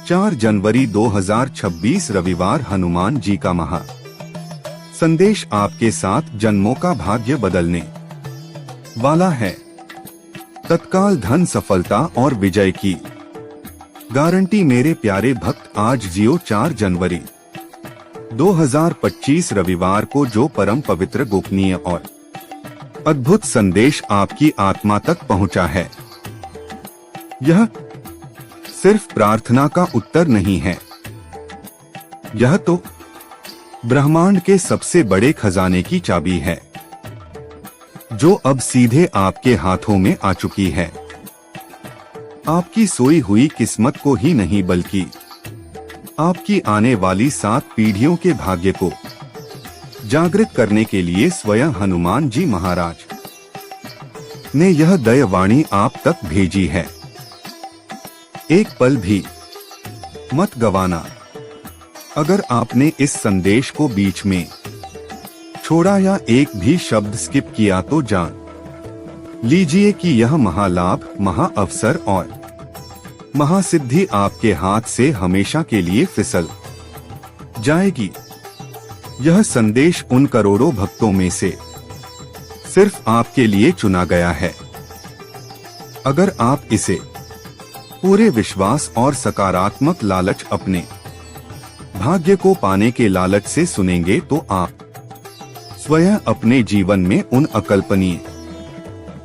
4 जनवरी 2026 रविवार हनुमान जी का महा संदेश आपके 7 जन्मों का भाग्य बदलने वाला है। तत्काल धन सफलता और विजय की गारंटी। मेरे प्यारे भक्त, आज जियो 4 जनवरी 2025 रविवार को जो परम पवित्र, गोपनीय और अद्भुत संदेश आपकी आत्मा तक पहुंचा है, यह सिर्फ प्रार्थना का उत्तर नहीं है, यह तो ब्रह्मांड के सबसे बड़े खजाने की चाबी है, जो अब सीधे आपके हाथों में आ चुकी है। आपकी सोई हुई किस्मत को ही नहीं, बल्कि आपकी आने वाली 7 पीढ़ियों के भाग्य को जागृत करने के लिए स्वयं हनुमान जी महाराज ने यह दयावाणी आप तक भेजी है। एक पल भी मत गवाना। अगर आपने इस संदेश को बीच में छोड़ा या एक भी शब्द स्किप किया तो जान लीजिए कि यह महालाभ, महाअवसर और महासिद्धि आपके हाथ से हमेशा के लिए फिसल जाएगी। यह संदेश उन करोड़ों भक्तों में से सिर्फ आपके लिए चुना गया है। अगर आप इसे पूरे विश्वास और सकारात्मक लालच, अपने भाग्य को पाने के लालच से सुनेंगे, तो आप स्वयं अपने जीवन में उन अकल्पनीय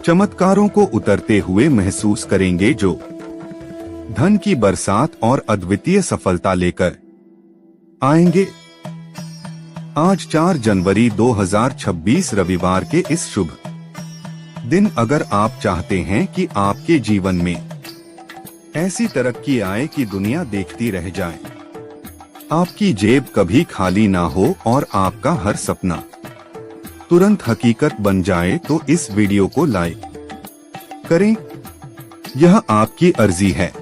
चमत्कारों को उतरते हुए महसूस करेंगे, जो धन की बरसात और अद्वितीय सफलता लेकर आएंगे। आज 4 जनवरी 2026 रविवार के इस शुभ दिन, अगर आप चाहते हैं कि आपके जीवन में ऐसी तरक्की आए कि दुनिया देखती रह जाए, आपकी जेब कभी खाली ना हो और आपका हर सपना तुरंत हकीकत बन जाए, तो इस वीडियो को लाइक करें। यह आपकी अर्जी है।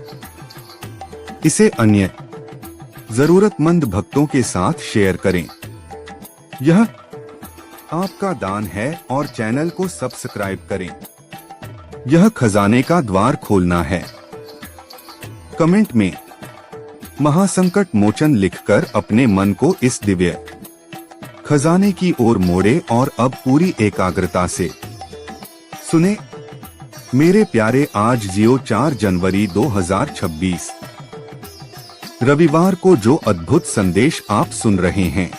इसे अन्य जरूरतमंद भक्तों के साथ शेयर करें। यह आपका दान है और चैनल को सब्सक्राइब करें। यह खजाने का द्वार खोलना है। कमेंट में महासंकट मोचन लिखकर अपने मन को इस दिव्य खजाने की ओर मोड़े और अब पूरी एकाग्रता से सुने। मेरे प्यारे, आज जियो 4 जनवरी 2026 रविवार को जो अद्भुत संदेश आप सुन रहे हैं,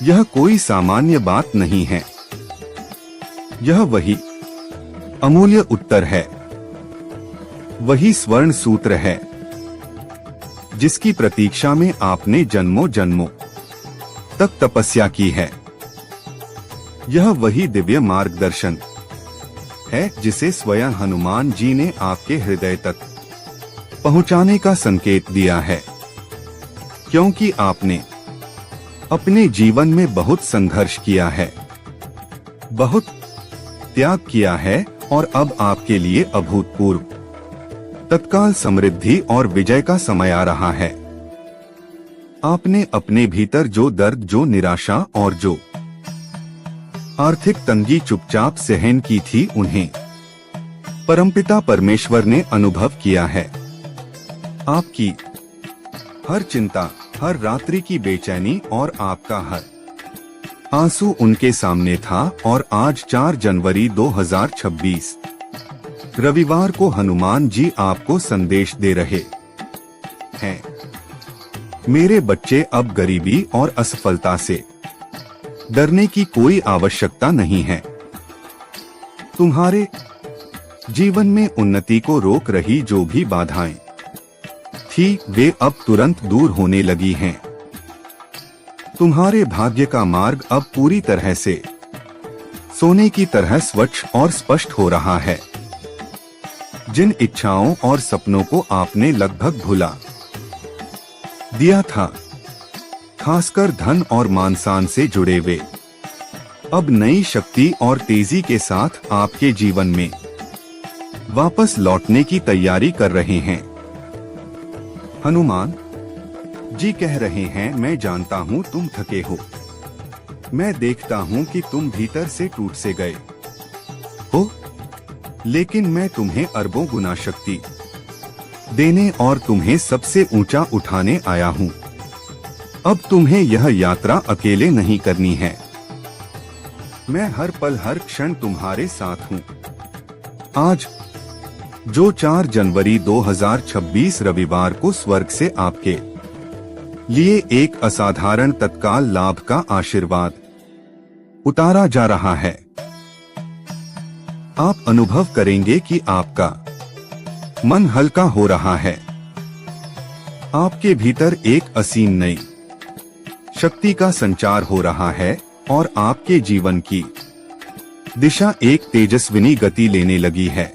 यह कोई सामान्य बात नहीं है। यह वही अमूल्य उत्तर है, वही स्वर्ण सूत्र है जिसकी प्रतीक्षा में आपने जन्मों जन्मों तक तपस्या की है। यह वही दिव्य मार्गदर्शन है जिसे स्वयं हनुमान जी ने आपके हृदय तक पहुंचाने का संकेत दिया है, क्योंकि आपने अपने जीवन में बहुत संघर्ष किया है, बहुत त्याग किया है और अब आपके लिए अभूतपूर्व तत्काल समृद्धि और विजय का समय आ रहा है। आपने अपने भीतर जो दर्द, जो निराशा और जो आर्थिक तंगी चुपचाप सहन की थी, उन्हें परमपिता परमेश्वर ने अनुभव किया है। आपकी हर चिंता, हर रात्रि की बेचैनी और आपका हर आंसू उनके सामने था, और आज 4 जनवरी 2026 रविवार को हनुमान जी आपको संदेश दे रहे हैं। मेरे बच्चे, अब गरीबी और असफलता से डरने की कोई आवश्यकता नहीं है। तुम्हारे जीवन में उन्नति को रोक रही जो भी बाधाएं थी, वे अब तुरंत दूर होने लगी हैं। तुम्हारे भाग्य का मार्ग अब पूरी तरह से सोने की तरह स्वच्छ और स्पष्ट हो रहा है। जिन इच्छाओं और सपनों को आपने लगभग भुला दिया था, खासकर धन और मान-सम्मान से जुड़े वे, अब नई शक्ति और तेजी के साथ आपके जीवन में वापस लौटने की तैयारी कर रहे हैं। हनुमान जी कह रहे हैं, मैं जानता हूँ तुम थके हो, मैं देखता हूँ कि तुम भीतर से टूट से गए हो, लेकिन मैं तुम्हें अरबों गुना शक्ति देने और तुम्हें सबसे ऊंचा उठाने आया हूँ। अब तुम्हें यह यात्रा अकेले नहीं करनी है। मैं हर पल हर क्षण तुम्हारे साथ हूँ। आज जो 4 जनवरी 2026 रविवार को स्वर्ग से आपके लिए एक असाधारण तत्काल लाभ का आशीर्वाद उतारा जा रहा है। आप अनुभव करेंगे कि आपका मन हल्का हो रहा है। आपके भीतर एक असीम नई शक्ति का संचार हो रहा है और आपके जीवन की दिशा एक तेजस्विनी गति लेने लगी है,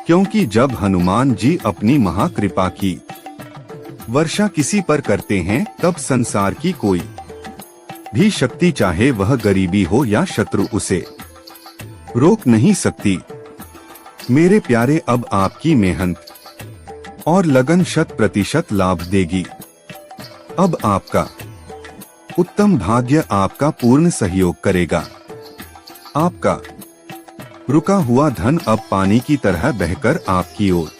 क्योंकि जब हनुमान जी अपनी महाकृपा की वर्षा किसी पर करते हैं तब संसार की कोई भी शक्ति, चाहे वह गरीबी हो या शत्रु, उसे रोक नहीं सकती। मेरे प्यारे, अब आपकी मेहनत और लगन 100% लाभ देगी। अब आपका उत्तम भाग्य आपका पूर्ण सहयोग करेगा। आपका रुका हुआ धन अब पानी की तरह बहकर आपकी ओर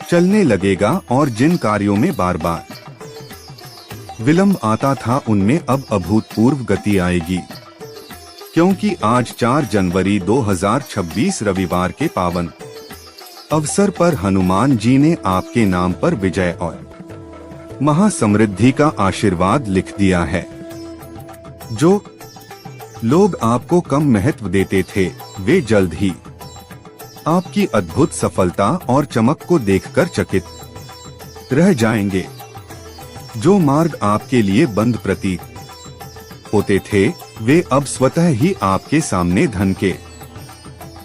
चलने लगेगा और जिन कार्यों में बार बार विलंब आता था उनमें अब अभूतपूर्व गति आएगी, क्योंकि आज 4 जनवरी 2026 रविवार के पावन अवसर पर हनुमान जी ने आपके नाम पर विजय और महासमृद्धि का आशीर्वाद लिख दिया है। जो लोग आपको कम महत्व देते थे वे जल्द ही आपकी अद्भुत सफलता और चमक को देखकर चकित रह जाएंगे। जो मार्ग आपके लिए बंद प्रतीत होते थे वे अब स्वतः ही आपके सामने धन के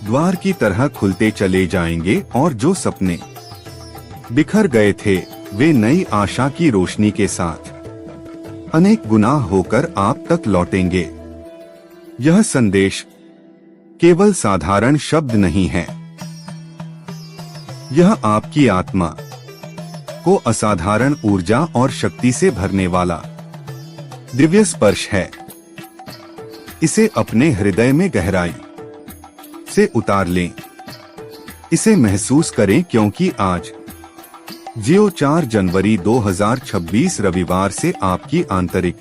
द्वार की तरह खुलते चले जाएंगे और जो सपने बिखर गए थे वे नई आशा की रोशनी के साथ अनेक गुना होकर आप तक लौटेंगे। यह संदेश केवल साधारण शब्द नहीं है, यह आपकी आत्मा को असाधारण ऊर्जा और शक्ति से भरने वाला दिव्य स्पर्श है। इसे अपने हृदय में गहराई से उतार लें, इसे महसूस करें, क्योंकि आज जो 4 जनवरी 2026 रविवार से आपकी आंतरिक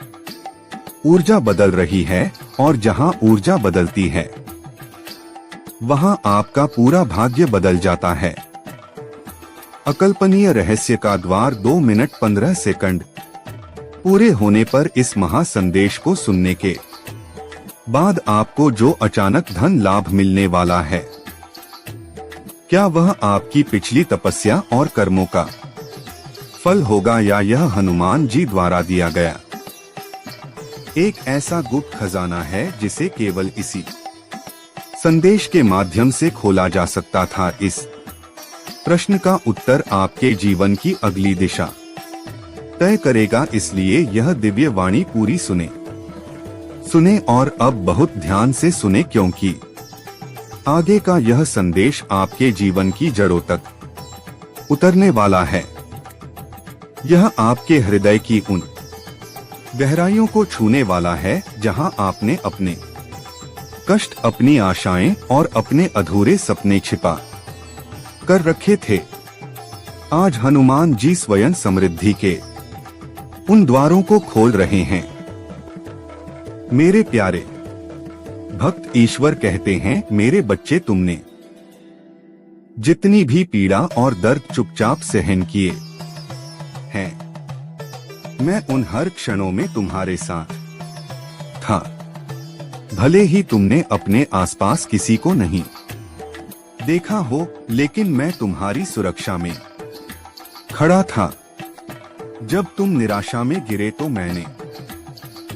ऊर्जा बदल रही है और जहां ऊर्जा बदलती है वहां आपका पूरा भाग्य बदल जाता है। अकल्पनीय रहस्य का द्वार 2 मिनट 15 सेकंड पूरे होने पर इस महासंदेश को सुनने के बाद आपको जो अचानक धन लाभ मिलने वाला है, क्या वह आपकी पिछली तपस्या और कर्मों का फल होगा या यह हनुमान जी द्वारा दिया गया एक ऐसा गुप्त खजाना है जिसे केवल इसी संदेश के माध्यम से खोला जा सकता था। इस प्रश्न का उत्तर आपके जीवन की अगली दिशा तय करेगा, इसलिए यह दिव्य वाणी पूरी सुने और अब बहुत ध्यान से सुने, क्योंकि आगे का यह संदेश आपके जीवन की जड़ों तक उतरने वाला है। यह आपके हृदय की उन गहराइयों को छूने वाला है जहां आपने अपने कष्ट, अपनी आशाएं और अपने अधूरे सपने छिपा कर रखे थे। आज हनुमान जी स्वयं समृद्धि के उन द्वारों को खोल रहे हैं। मेरे प्यारे भक्त, ईश्वर कहते हैं, मेरे बच्चे, तुमने जितनी भी पीड़ा और दर्द चुपचाप सहन किए हैं, मैं उन हर क्षणों में तुम्हारे साथ था। भले ही तुमने अपने आसपास किसी को नहीं देखा हो, लेकिन मैं तुम्हारी सुरक्षा में खड़ा था। जब तुम निराशा में गिरे तो मैंने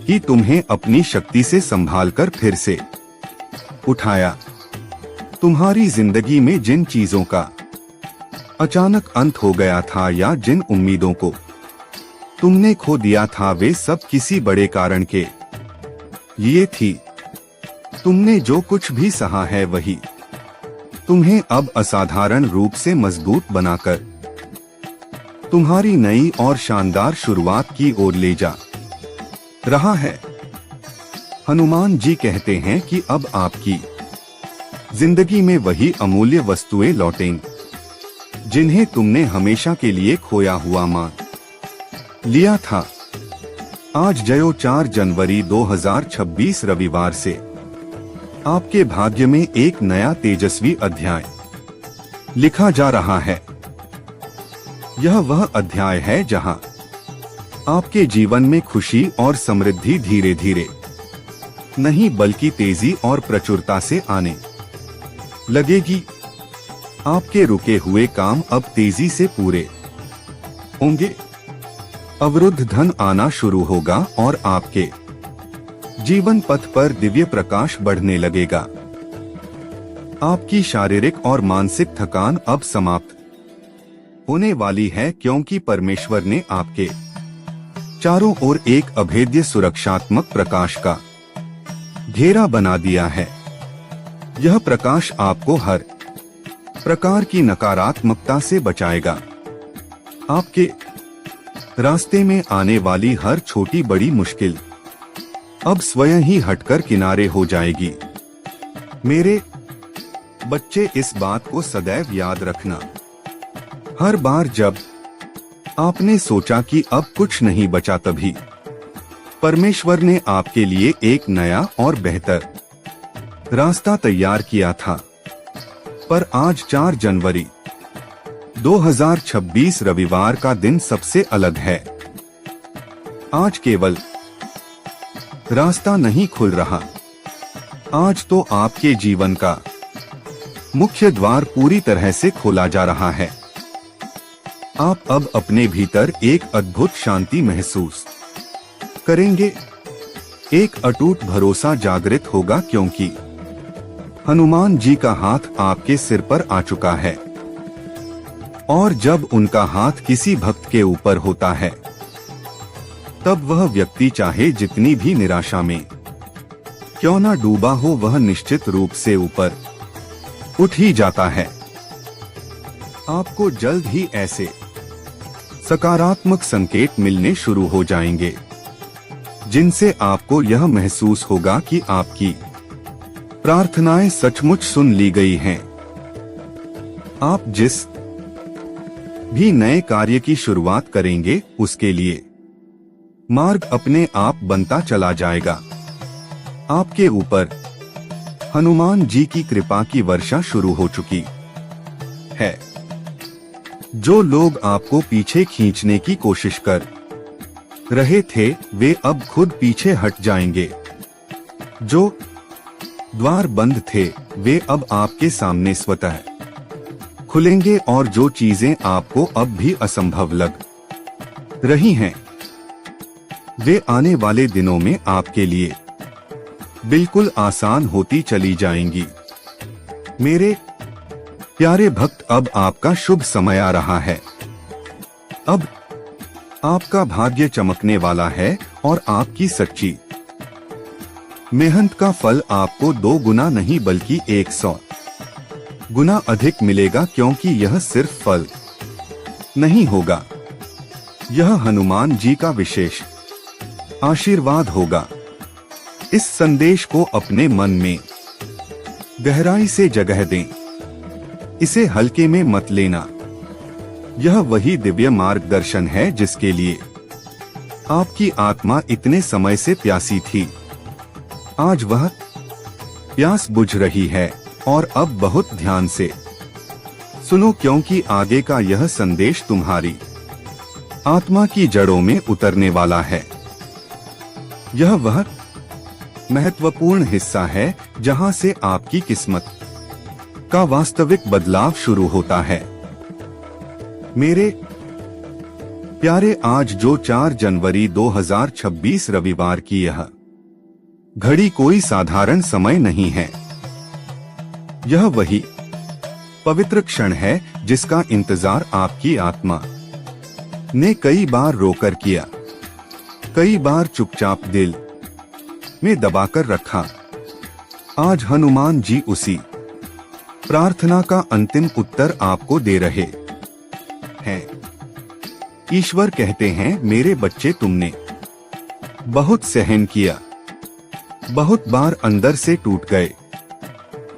ही तुम्हें अपनी शक्ति से संभालकर फिर से उठाया। तुम्हारी जिंदगी में जिन चीजों का अचानक अंत हो गया था या जिन उम्मीदों को तुमने खो दिया था, वे सब किसी बड़े कारण के लिए थी। तुमने जो कुछ भी सहा है वही तुम्हें अब असाधारण रूप से मजबूत बनाकर तुम्हारी नई और शानदार शुरुआत की ओर ले जा रहा है। हनुमान जी कहते हैं कि अब आपकी जिंदगी में वही अमूल्य वस्तुएं लौटेंगी जिन्हें तुमने हमेशा के लिए खोया हुआ मान लिया था। आज ज्यो 4 जनवरी 2026 रविवार से आपके भाग्य में एक नया तेजस्वी अध्याय लिखा जा रहा है। यह वह अध्याय है जहां आपके जीवन में खुशी और समृद्धि धीरे धीरे नहीं बल्कि तेजी और प्रचुरता से आने लगेगी। आपके रुके हुए काम अब तेजी से पूरे होंगे। अवरुद्ध धन आना शुरू होगा और आपके जीवन पथ पर दिव्य प्रकाश बढ़ने लगेगा। आपकी शारीरिक और मानसिक थकान अब समाप्त होने वाली है, क्योंकि परमेश्वर ने आपके चारों ओर एक अभेद्य सुरक्षात्मक प्रकाश का घेरा बना दिया है। यह प्रकाश आपको हर प्रकार की नकारात्मकता से बचाएगा। आपके रास्ते में आने वाली हर छोटी बड़ी मुश्किल अब स्वयं ही हटकर किनारे हो जाएगी। मेरे बच्चे, इस बात को सदैव याद रखना, हर बार जब आपने सोचा कि अब कुछ नहीं बचा, तभी परमेश्वर ने आपके लिए एक नया और बेहतर रास्ता तैयार किया था। पर आज 4 जनवरी 2026 रविवार का दिन सबसे अलग है। आज केवल रास्ता नहीं खुल रहा, आज तो आपके जीवन का मुख्य द्वार पूरी तरह से खोला जा रहा है। आप अब अपने भीतर एक अद्भुत शांति महसूस करेंगे। एक अटूट भरोसा जागृत होगा, क्योंकि हनुमान जी का हाथ आपके सिर पर आ चुका है। और जब उनका हाथ किसी भक्त के ऊपर होता है, तब वह व्यक्ति चाहे जितनी भी निराशा में क्यों न डूबा हो, वह निश्चित रूप से ऊपर उठ ही जाता है। आपको जल्द ही ऐसे सकारात्मक संकेत मिलने शुरू हो जाएंगे, जिनसे आपको यह महसूस होगा कि आपकी प्रार्थनाएं सचमुच सुन ली गई हैं। आप जिस भी नए कार्य की शुरुआत करेंगे, उसके लिए मार्ग अपने आप बनता चला जाएगा। आपके ऊपर हनुमान जी की कृपा की वर्षा शुरू हो चुकी है। जो लोग आपको पीछे खींचने की कोशिश कर रहे थे, वे अब खुद पीछे हट जाएंगे। जो द्वार बंद थे, वे अब आपके सामने स्वतः खुलेंगे, और जो चीजें आपको अब भी असंभव लग रही हैं, वे आने वाले दिनों में आपके लिए बिल्कुल आसान होती चली जाएंगी। मेरे प्यारे भक्त, अब आपका शुभ समय आ रहा है। अब आपका भाग्य चमकने वाला है और आपकी सच्ची मेहनत का फल आपको 2 गुना नहीं बल्कि 100 गुना अधिक मिलेगा, क्योंकि यह सिर्फ फल नहीं होगा, यह हनुमान जी का विशेष आशीर्वाद होगा। इस संदेश को अपने मन में गहराई से जगह दें। इसे हल्के में मत लेना। यह वही दिव्य मार्गदर्शन है जिसके लिए आपकी आत्मा इतने समय से प्यासी थी। आज वह प्यास बुझ रही है, और अब बहुत ध्यान से सुनो, क्योंकि आगे का यह संदेश तुम्हारी आत्मा की जड़ों में उतरने वाला है। यह वह महत्वपूर्ण हिस्सा है जहां से आपकी किस्मत का वास्तविक बदलाव शुरू होता है। मेरे प्यारे, आज जो 4 जनवरी 2026 रविवार की यह घड़ी कोई साधारण समय नहीं है। यह वही पवित्र क्षण है जिसका इंतजार आपकी आत्मा ने कई बार रोकर किया, कई बार चुपचाप दिल में दबाकर रखा। आज हनुमान जी उसी प्रार्थना का अंतिम उत्तर आपको दे रहे हैं। ईश्वर कहते हैं, मेरे बच्चे, तुमने बहुत सहन किया, बहुत बार अंदर से टूट गए,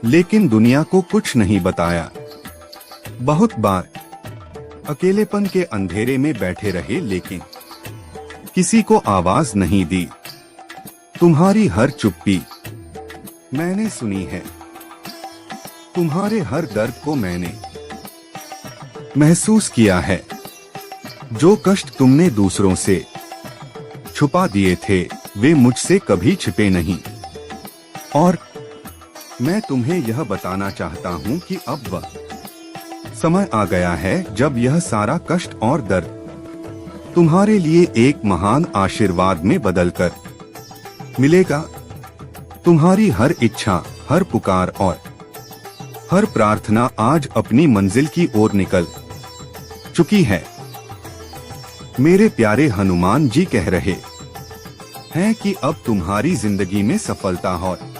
लेकिन दुनिया को कुछ नहीं बताया। बहुत बार अकेलेपन के अंधेरे में बैठे रहे लेकिन किसी को आवाज नहीं दी। तुम्हारी हर चुप्पी मैंने सुनी है, तुम्हारे हर दर्द को मैंने महसूस किया है। जो कष्ट तुमने दूसरों से छुपा दिए थे वे मुझसे कभी छिपे नहीं। और मैं तुम्हें यह बताना चाहता हूँ कि अब वह समय आ गया है जब यह सारा कष्ट और दर्द तुम्हारे लिए एक महान आशीर्वाद में बदलकर मिलेगा। तुम्हारी हर इच्छा, हर पुकार और हर प्रार्थना आज अपनी मंजिल की ओर निकल चुकी है। मेरे प्यारे हनुमान जी कह रहे हैं कि अब तुम्हारी जिंदगी में सफलता और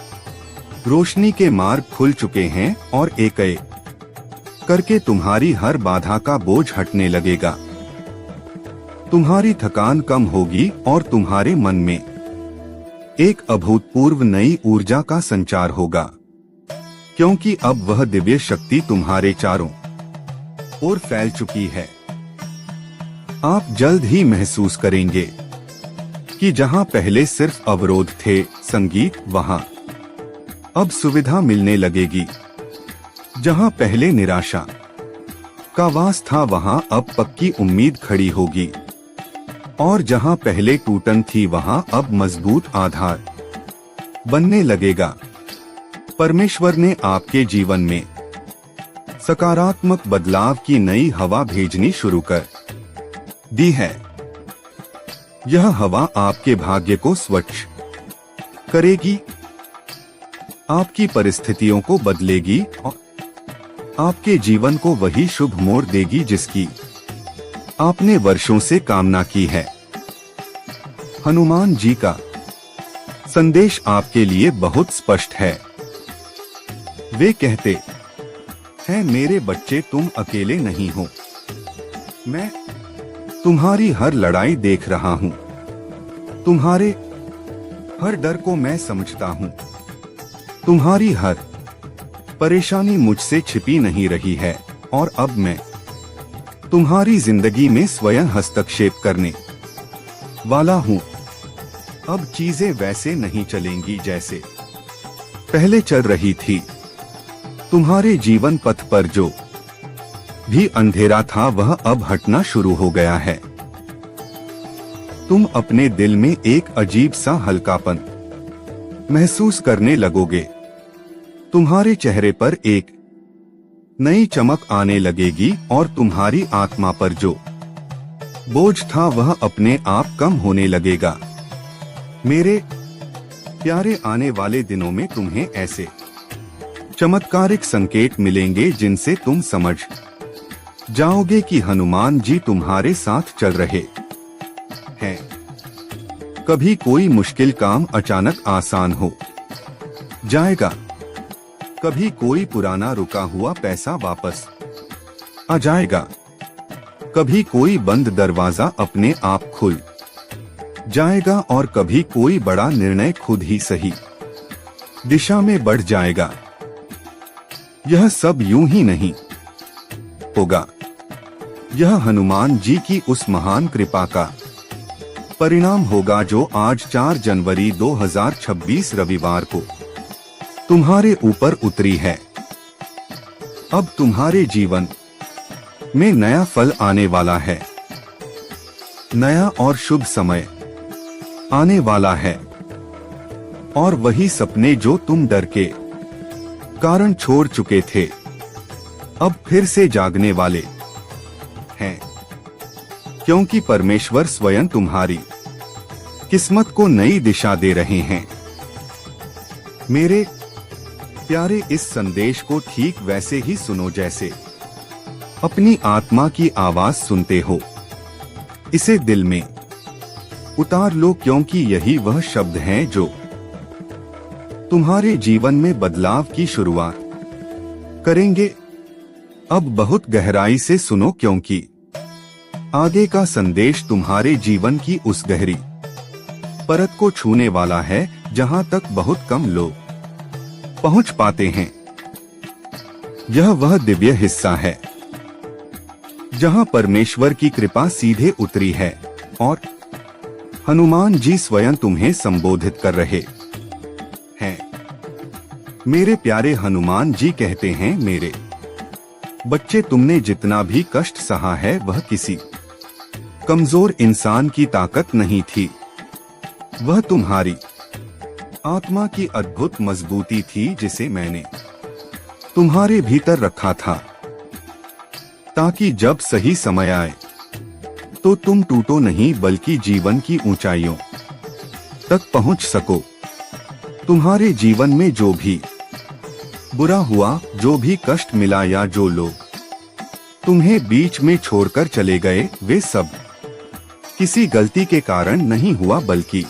रोशनी के मार्ग खुल चुके हैं और एक एक करके तुम्हारी हर बाधा का बोझ हटने लगेगा। तुम्हारी थकान कम होगी और तुम्हारे मन में एक अभूतपूर्व नई ऊर्जा का संचार होगा, क्योंकि अब वह दिव्य शक्ति तुम्हारे चारों ओर फैल चुकी है। आप जल्द ही महसूस करेंगे कि जहां पहले सिर्फ अवरोध थे संगीत, वहां अब सुविधा मिलने लगेगी। जहां पहले निराशा का वास था वहां अब पक्की उम्मीद खड़ी होगी। और जहां पहले टूटन थी वहां अब मजबूत आधार बनने लगेगा। परमेश्वर ने आपके जीवन में सकारात्मक बदलाव की नई हवा भेजनी शुरू कर दी है। यह हवा आपके भाग्य को स्वच्छ करेगी, आपकी परिस्थितियों को बदलेगी और आपके जीवन को वही शुभ मोड़ देगी जिसकी आपने वर्षों से कामना की है। हनुमान जी का संदेश आपके लिए बहुत स्पष्ट है। वे कहते हैं, मेरे बच्चे तुम अकेले नहीं हो। मैं तुम्हारी हर लड़ाई देख रहा हूँ, तुम्हारे हर डर को मैं समझता हूँ। तुम्हारी हर परेशानी मुझसे छिपी नहीं रही है और अब मैं तुम्हारी जिंदगी में स्वयं हस्तक्षेप करने वाला हूँ। अब चीजें वैसे नहीं चलेंगी जैसे पहले चल रही थी। तुम्हारे जीवन पथ पर जो भी अंधेरा था वह अब हटना शुरू हो गया है। तुम अपने दिल में एक अजीब सा हल्कापन महसूस करने लगोगे। तुम्हारे चेहरे पर एक नई चमक आने लगेगी और तुम्हारी आत्मा पर जो बोझ था वह अपने आप कम होने लगेगा। मेरे प्यारे, आने वाले दिनों में तुम्हें ऐसे चमत्कारिक संकेत मिलेंगे जिनसे तुम समझ जाओगे कि हनुमान जी तुम्हारे साथ चल रहे हैं। कभी कोई मुश्किल काम अचानक आसान हो जाएगा, कभी कोई पुराना रुका हुआ पैसा वापस आ जाएगा, कभी कोई बंद दरवाजा अपने आप खुल जाएगा और कभी कोई बड़ा निर्णय खुद ही सही दिशा में बढ़ जाएगा। यह सब यूं ही नहीं होगा, यह हनुमान जी की उस महान कृपा का परिणाम होगा जो आज 4 जनवरी 2026 रविवार को तुम्हारे ऊपर उतरी है। अब तुम्हारे जीवन में नया फल आने वाला है, नया और शुभ समय आने वाला है और वही सपने जो तुम डर के कारण छोड़ चुके थे अब फिर से जागने वाले हैं, क्योंकि परमेश्वर स्वयं तुम्हारी किस्मत को नई दिशा दे रहे हैं। मेरे प्यारे, इस संदेश को ठीक वैसे ही सुनो जैसे अपनी आत्मा की आवाज सुनते हो। इसे दिल में उतार लो, क्योंकि यही वह शब्द हैं जो तुम्हारे जीवन में बदलाव की शुरुआत करेंगे। अब बहुत गहराई से सुनो, क्योंकि आगे का संदेश तुम्हारे जीवन की उस गहरी परत को छूने वाला है जहां तक बहुत कम लोग पहुंच पाते हैं। यह वह दिव्य हिस्सा है जहां परमेश्वर की कृपा सीधे उतरी है और हनुमान जी स्वयं तुम्हें संबोधित कर रहे हैं। मेरे प्यारे हनुमान जी कहते हैं, मेरे बच्चे, तुमने जितना भी कष्ट सहा है वह किसी कमजोर इंसान की ताकत नहीं थी। वह तुम्हारी आत्मा की अद्भुत मजबूती थी जिसे मैंने तुम्हारे भीतर रखा था, ताकि जब सही समय आए तो तुम टूटो नहीं बल्कि जीवन की ऊंचाइयों तक पहुंच सको। तुम्हारे जीवन में जो भी बुरा हुआ, जो भी कष्ट मिला या जो लोग तुम्हें बीच में छोड़कर चले गए, वे सब किसी गलती के कारण नहीं हुआ बल्कि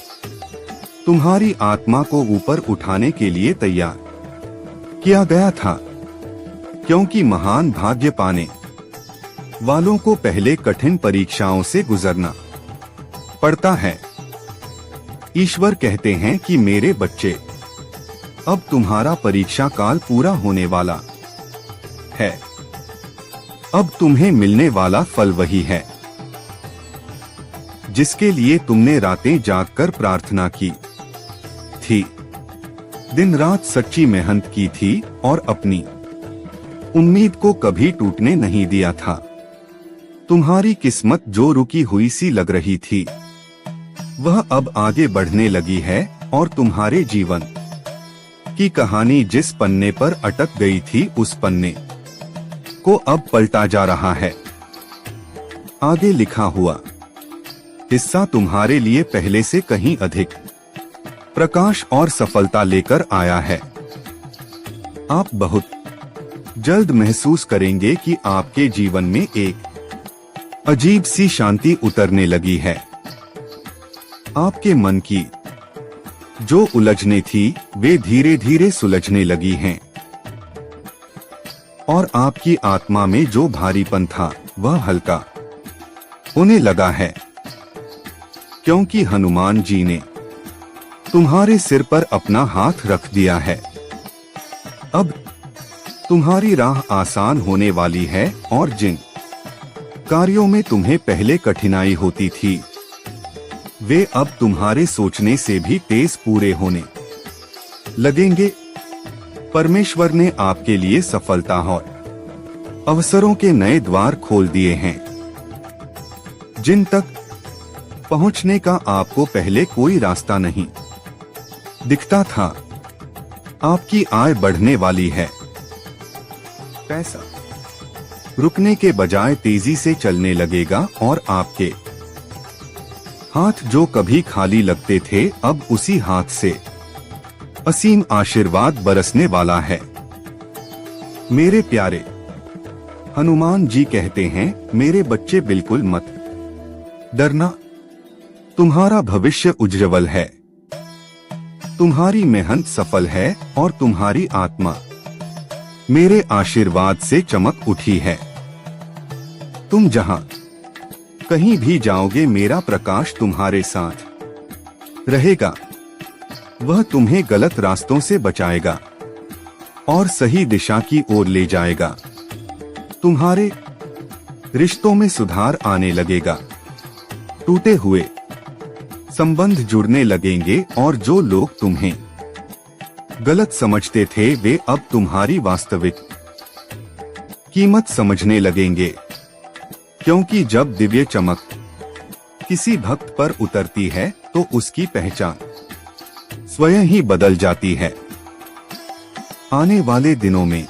तुम्हारी आत्मा को ऊपर उठाने के लिए तैयार किया गया था। क्योंकि महान भाग्य पाने वालों को पहले कठिन परीक्षाओं से गुजरना पड़ता है। ईश्वर कहते हैं कि मेरे बच्चे, अब तुम्हारा परीक्षा काल पूरा होने वाला है। अब तुम्हें मिलने वाला फल वही है जिसके लिए तुमने रातें जागकर प्रार्थना की थी, दिन रात सच्ची मेहनत की थी और अपनी उम्मीद को कभी टूटने नहीं दिया था। तुम्हारी किस्मत जो रुकी हुई सी लग रही थी, वह अब आगे बढ़ने लगी है और तुम्हारे जीवन की कहानी जिस पन्ने पर अटक गई थी, उस पन्ने को अब पलटा जा रहा है। आगे लिखा हुआ हिस्सा तुम्हारे लिए पहले से कहीं अधिक प्रकाश और सफलता लेकर आया है। आप बहुत जल्द महसूस करेंगे कि आपके जीवन में एक अजीब सी शांति उतरने लगी है। आपके मन की जो उलझने थी, वे धीरे धीरे सुलझने लगी हैं और आपकी आत्मा में जो भारीपन था, वह हल्का होने लगा है। क्योंकि हनुमान जी ने तुम्हारे सिर पर अपना हाथ रख दिया है। अब तुम्हारी राह आसान होने वाली है और जिन कार्यों में तुम्हें पहले कठिनाई होती थी, वे अब तुम्हारे सोचने से भी तेज पूरे होने लगेंगे। परमेश्वर ने आपके लिए सफलता और अवसरों के नए द्वार खोल दिए हैं, जिन तक पहुंचने का आपको पहले कोई रास्ता नहीं दिखता था। आपकी आय बढ़ने वाली है। पैसा रुकने के बजाय तेजी से चलने लगेगा और आपके हाथ जो कभी खाली लगते थे, अब उसी हाथ से असीम आशीर्वाद बरसने वाला है। मेरे प्यारे हनुमान जी कहते हैं, मेरे बच्चे, बिल्कुल मत डरना। तुम्हारा भविष्य उज्ज्वल है, तुम्हारी मेहनत सफल है और तुम्हारी आत्मा मेरे आशीर्वाद से चमक उठी है। तुम जहां कहीं भी जाओगे, मेरा प्रकाश तुम्हारे साथ रहेगा। वह तुम्हें गलत रास्तों से बचाएगा और सही दिशा की ओर ले जाएगा। तुम्हारे रिश्तों में सुधार आने लगेगा। टूटे हुए संबंध जुड़ने लगेंगे और जो लोग तुम्हें गलत समझते थे, वे अब तुम्हारी वास्तविक कीमत समझने लगेंगे। क्योंकि जब दिव्य चमक किसी भक्त पर उतरती है, तो उसकी पहचान स्वयं ही बदल जाती है। आने वाले दिनों में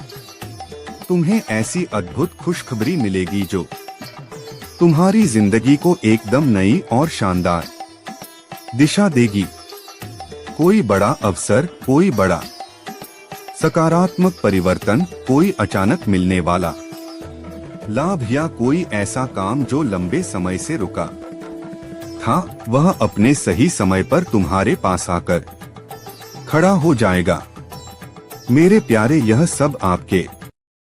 तुम्हें ऐसी अद्भुत खुशखबरी मिलेगी जो तुम्हारी जिंदगी को एकदम नई और शानदार दिशा देगी। कोई बड़ा अवसर, कोई बड़ा सकारात्मक परिवर्तन, कोई अचानक मिलने वाला लाभ या कोई ऐसा काम जो लंबे समय से रुका था, वह अपने सही समय पर तुम्हारे पास आकर खड़ा हो जाएगा। मेरे प्यारे, यह सब आपके